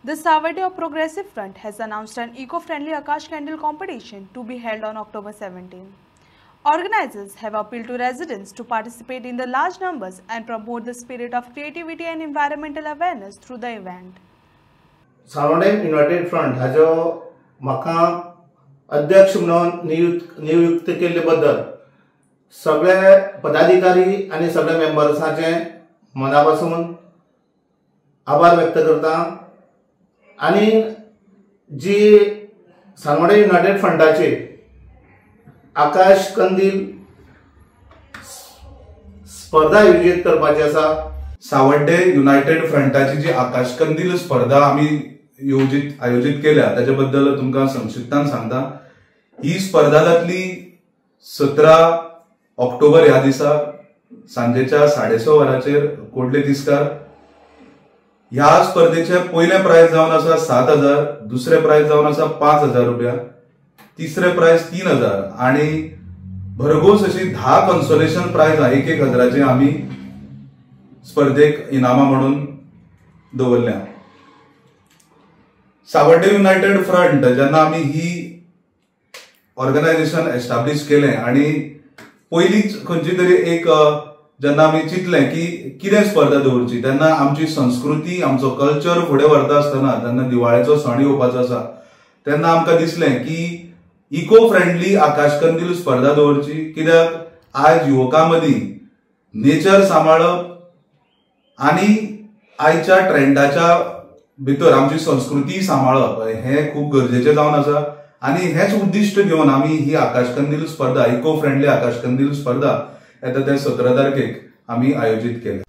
The Savardi of Progressive Front has announced an eco-friendly Akash Candle competition to be held on October 17. Organizers have appealed to residents to participate in the large numbers and promote the spirit of creativity and environmental awareness through the event. Savardi United Front हाजो म्हाका अध्यक्ष म्हणून नियुक्त केल्ले बद्दल सगळे पदाधिकारी आणि सगळे मेंबर्सांचे मनापासून आभार व्यक्त करता आणि जी सावड्डे युनायटेड फ्रंटाचे आकाश कंदील स्पर्धा आयोजित करपाची आसा। सावड्डे युनायटेड फ्रंटाची जी आकाश कंदील स्पर्धा आम्ही आयोजित केल्या त्याच्याबद्दल तुमका संक्षिप्तान सांगता। ही स्पर्धा जातली 17 ऑक्टोबर ह्या दिसा सांजेच्या 6:30 वरांचेर कोडले तिस्कार। ह्या स्पर्धेचे पहिले प्राइज जावन आसा 7,000, दुसरे प्राइज जावन आसा 5,000 रुपया, तिसरे प्राइज 3,000 आणि भरघोस अशी 10 कन्सोलेशन प्राइज 1,000चे आम्ही स्पर्धेक इनामा म्हणून दवरल्या। सावड्डे युनायटेड फ्रंट जेन्ना आम्ही ही ऑर्गनायझेशन एस्टॅब्लिश केले आणि पहिलीच खंयची तरी एक जेन्ना आम्ही चिंतले की कितें स्पर्धा दवरची तेन्ना आमची संस्कृती आमचो कल्चर फुडें व्हरता आसतना जेन्ना दिवाळेचो सण येवपाचो आसा तेन्ना आमकां दिसलें की इको फ्रेंडली आकाश कंदील स्पर्धा दवरची, कित्याक आज युवकां मदीं नेचर सांबाळप आणि आयच्या ट्रेंडाच्या भितर आमची संस्कृती सांबाळप हे खूप गरजेचे जावन आसा आणि हेच उद्दिष्ट घेवन आम्ही ही आकाश कंदील स्पर्धा इको फ्रेंडली आकाश कंदील स्पर्धा येता ते 17 तारखेक आम्ही आयोजित केल्या।